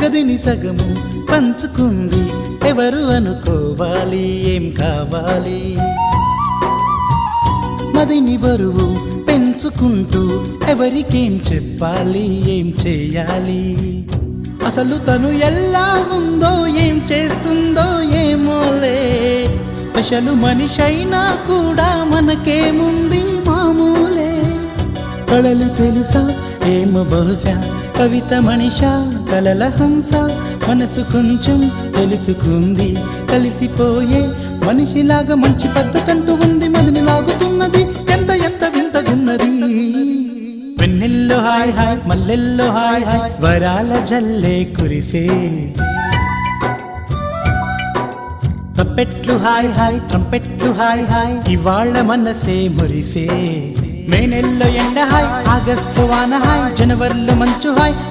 గదిని సగము పంచుకుంది ఎవరు అనుకోవాలి ఏం కావాలి మదిని బరువు పెంచుకుంటూ ఎవరికేం చెప్పాలి ఏం చేయాలి అసలు తను ఎలా ఉందో ఏం చేస్తుందో ఏమోలే స్పెషల్ మనిషైనా కూడా మనకేముంది మామూలే కళలు తెలుసా ఏమో బహుశా కవిత మనిషా కలల హంస మనసు కొంచెం తెలుసుకుంది కలిసిపోయే మనిషిలాగా మంచి పద్ధతంటూ ఉంది మదిని లాగుతున్నది ఎంత ఎంత వింతగున్నది వెన్నెల్లో హాయ్ హాయ్ మల్లెల్లో హాయ్ హాయ్ వరాల జల్లే కురిసే ట్రంపెట్లు హాయ్ హాయ్ ట్రంపెట్లు హాయ్ హాయ్ ఇవాళ మనసే మురిసే మే నెలలో ఎండ హాయ్ ఆగస్టు వాన హాయ్ జనవరిలో మంచు హాయ్